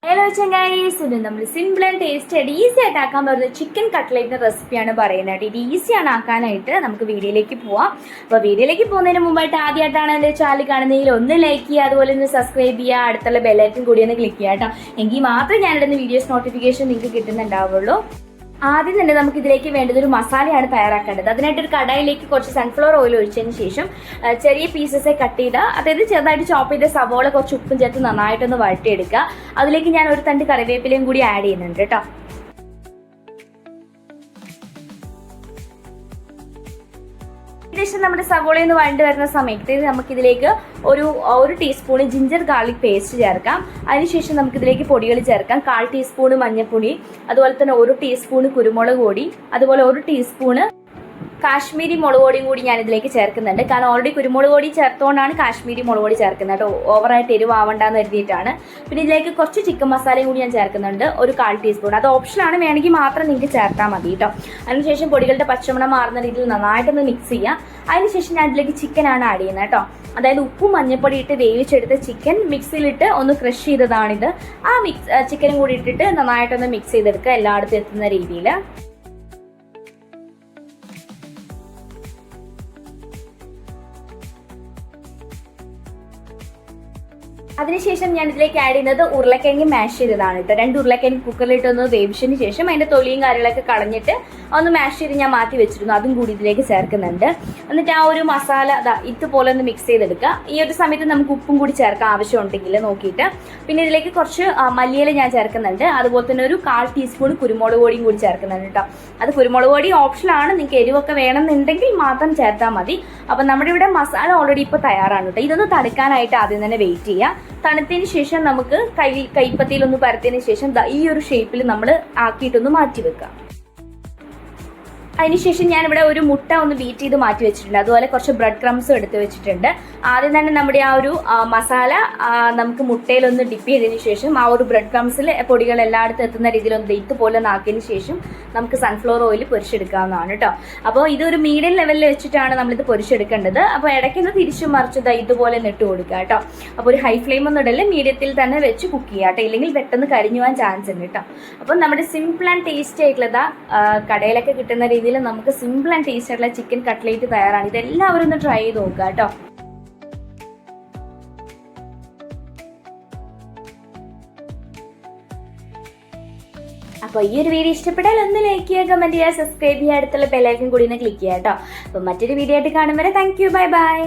Hello ചങ്ങായീസ്, ഇത് നമ്മൾ simple and tasty ആയിട്ട് ഈസി ആയിട്ട് ആക്കാൻ പറ്റുന്ന ചിക്കൻ കട്ട്ലേറ്റിന്റെ റെസിപ്പിയാണ് പറയുന്നത്. ഇത് ഈസിയാണ് ആക്കാനായിട്ട്. നമുക്ക് വീഡിയോയിലേക്ക് പോവാം. അപ്പോൾ വീഡിയോയിലേക്ക് പോകുന്നതിന് മുമ്പായിട്ട് ആദ്യമായിട്ടാണ് എൻ്റെ ചാനൽ കാണുന്നതെങ്കിൽ ഒന്ന് ലൈക്ക് ചെയ്യുക, അതുപോലെ ഒന്ന് സബ്സ്ക്രൈബ് ചെയ്യുക, അടുത്തുള്ള ബെല്ലൈക്കൺ കൂടി ഒന്ന് ക്ലിക്ക് ചെയ്യുക കേട്ടോ. എങ്കിൽ മാത്രമേ ഞാനിടുന്ന വീഡിയോസ് നോട്ടിഫിക്കേഷൻ നിങ്ങൾക്ക് കിട്ടുന്നുണ്ടാവുള്ളൂ. ആദ്യം തന്നെ നമുക്ക് ഇതിലേക്ക് വേണ്ടത് ഒരു മസാലയാണ് തയ്യാറാക്കേണ്ടത്. അതിനായിട്ട് ഒരു കടായിലേക്ക് കുറച്ച് സൺഫ്ലവർ ഓയിൽ ഒഴിച്ചതിന് ശേഷം ചെറിയ പീസസ് കട്ട് ചെയ്ത്, അതായത് ചെറുതായിട്ട് ചോപ്പ് ചെയ്ത സവോള കുറച്ച് ഉപ്പും ചേർത്ത് നന്നായിട്ടൊന്ന് വഴറ്റിയെടുക്കുക. അതിലേക്ക് ഞാൻ ഒരു തണ്ട് കറിവേപ്പിലയും കൂടി ആഡ് ചെയ്യുന്നുണ്ട് കേട്ടോ. ഏകദേശം നമ്മുടെ സവോളയിൽ നിന്ന് വഴണ്ട് വരുന്ന സമയത്ത് നമുക്കിതിലേക്ക് ഒരു ടീസ്പൂൺ ജിഞ്ചർ ഗാർലിക് പേസ്റ്റ് ചേർക്കാം. അതിനുശേഷം നമുക്കിതിലേക്ക് പൊടികൾ ചേർക്കാം. 1/4 ടീസ്പൂൺ മഞ്ഞൾപ്പൊടി, അതുപോലെ തന്നെ 1 ടീസ്പൂൺ കുരുമുളക് പൊടി, അതുപോലെ 1 ടീസ്പൂണ് കാശ്മീരി മുളക് പൊടിയും കൂടി ഞാൻ ഇതിലേക്ക് ചേർക്കുന്നുണ്ട്. കാരണം ഓൾറെഡി കുരുമുളക് പൊടി ചേർത്തുകൊണ്ടാണ് കാശ്മീരി മുളക് പൊടി ചേർക്കുന്നത് കേട്ടോ. ഓവറായിട്ട് എരിവാവണ്ടെന്ന് കരുതിയിട്ടാണ്. പിന്നെ ഇതിലേക്ക് കുറച്ച് ചിക്കൻ മസാലയും കൂടി ഞാൻ ചേർക്കുന്നുണ്ട്, ഒരു 1/4 ടീസ്പൂൺ. അത് ഓപ്ഷനാണ്, വേണമെങ്കിൽ മാത്രം നിങ്ങൾക്ക് ചേർത്താൽ മതി കേട്ടോ. അതിനുശേഷം പൊടികളുടെ പച്ചമണം മാറുന്ന രീതിയിൽ നന്നായിട്ടൊന്ന് മിക്സ് ചെയ്യുക. അതിനുശേഷം ഞാൻ ഇതിലേക്ക് ചിക്കനാണ് ആഡ് ചെയ്യുന്നത് കേട്ടോ. അതായത് ഉപ്പും മഞ്ഞൾപ്പൊടി ഇട്ട് വേവിച്ചെടുത്ത ചിക്കൻ മിക്സിയിലിട്ട് ഒന്ന് ക്രഷ് ചെയ്തതാണിത്. ആ ചിക്കനും കൂടി ഇട്ടിട്ട് നന്നായിട്ടൊന്ന് മിക്സ് ചെയ്തെടുക്കുക, എല്ലായിടത്തും എത്തുന്ന രീതിയിൽ. അതിനുശേഷം ഞാൻ ഇതിലേക്ക് ആഡ് ചെയ്യുന്നത് ഉരുളക്കിഴങ്ങ് മാഷ് ചെയ്തതാണ് കേട്ടോ. 2 ഉരുളക്കിഴങ്ങ് കുക്കറിലിട്ട് ഒന്ന് വേവിച്ചതിന് ശേഷം അതിൻ്റെ തൊലിയും കാര്യങ്ങളൊക്കെ കളഞ്ഞിട്ട് ഒന്ന് മാഷ് ചെയ്ത് ഞാൻ മാറ്റി വെച്ചിരുന്നു. അതും കൂടി ഇതിലേക്ക് ചേർക്കുന്നുണ്ട്. എന്നിട്ട് ആ ഒരു മസാല ഇതുപോലെ ഒന്ന് മിക്സ് ചെയ്തെടുക്കുക. ഈ ഒരു സമയത്ത് നമുക്ക് ഉപ്പും കൂടി ചേർക്കാൻ ആവശ്യമുണ്ടെങ്കിൽ നോക്കിയിട്ട്. പിന്നെ ഇതിലേക്ക് കുറച്ച് മല്ലിയില ഞാൻ ചേർക്കുന്നുണ്ട്. അതുപോലെ തന്നെ ഒരു 1/4 ടീസ്പൂൺ കുരുമുളക് പൊടിയും കൂടി ചേർക്കുന്നുണ്ട് കേട്ടോ. അത് കുരുമുളക് പൊടി ഓപ്ഷനാണ്, നിങ്ങൾക്ക് എരിവൊക്കെ വേണമെന്നുണ്ടെങ്കിൽ മാത്രം ചേർത്താൽ മതി. അപ്പം നമ്മുടെ ഇവിടെ മസാല ഓൾറെഡി ഇപ്പോൾ തയ്യാറാണ് കേട്ടോ. ഇതൊന്ന് തണുക്കാനായിട്ട് ആദ്യം തന്നെ വെയിറ്റ് ചെയ്യുക. തണുത്തതിന് ശേഷം നമുക്ക് കൈപ്പത്തിയിലൊന്ന് പരത്തിയതിന് ശേഷം ഈ ഒരു ഷേപ്പിൽ നമ്മൾ ആക്കിയിട്ടൊന്ന് മാറ്റി വെക്കാം. അതിനുശേഷം ഞാനിവിടെ ഒരു മുട്ട ഒന്ന് ബീറ്റ് ചെയ്ത് മാറ്റി വെച്ചിട്ടുണ്ട്. അതുപോലെ കുറച്ച് ബ്രെഡ് ക്രംസും എടുത്ത് വെച്ചിട്ടുണ്ട്. ആദ്യം തന്നെ നമ്മുടെ ആ ഒരു മസാല നമുക്ക് മുട്ടയിലൊന്ന് ഡിപ്പ് ചെയ്തതിന് ശേഷം ആ ഒരു ബ്രെഡ് ക്രംസിൽ പൊടികൾ എല്ലായിടത്തും എത്തുന്ന രീതിയിലൊന്ന് ഇതുപോലെ ഒന്ന് ആക്കിയതിന് ശേഷം നമുക്ക് സൺഫ്ലവർ ഓയിൽ പൊരിച്ചെടുക്കാവുന്നതാണ് കേട്ടോ. അപ്പോൾ ഇതൊരു മീഡിയം ലെവലിൽ വെച്ചിട്ടാണ് നമ്മളിത് പൊരിച്ചെടുക്കേണ്ടത്. അപ്പോൾ ഇടയ്ക്കൊന്ന് തിരിച്ചു മറിച്ചത് ഇതുപോലെ ഇട്ട് കൊടുക്കുക കേട്ടോ. അപ്പോൾ ഒരു ഹൈ ഫ്ലെയിം ഒന്നും ഇടല്, മീഡിയത്തിൽ തന്നെ വെച്ച് കുക്ക് ചെയ്യുക കേട്ടോ. ഇല്ലെങ്കിൽ പെട്ടെന്ന് കരിഞ്ഞു പോകാൻ ചാൻസ് ഉണ്ട് കേട്ടോ. അപ്പം നമ്മുടെ സിമ്പിൾ ആൻഡ് ടേസ്റ്റി ആയിട്ടുള്ളതാ കടയിലൊക്കെ കിട്ടുന്ന രീതിയിൽ നമുക്ക് സിമ്പിൾ ആൻഡ് ടേസ്റ്റി ആയിട്ടുള്ള ചിക്കൻ കട്ട്ലേറ്റ് തയ്യാറാണ്. ഇതെല്ലാവരും ഒന്ന് ട്രൈ ചെയ്ത് നോക്കുക കേട്ടോ. അപ്പോൾ ഈ ഒരു വീഡിയോ ഇഷ്ടപ്പെട്ടാൽ ഒന്ന് ലൈക്ക് ചെയ്യുക, കമന്റ് ചെയ്യുക, സബ്സ്ക്രൈബ് ചെയ്യുക, അടുത്തുള്ള ബെൽ ഐക്കൺ കൂടി ഒന്ന് ക്ലിക്ക് ചെയ്യുക കേട്ടോ. അപ്പോൾ മറ്റൊരു വീഡിയോ ആയിട്ട് കാണും വരെ താങ്ക് യു, ബൈ ബൈ.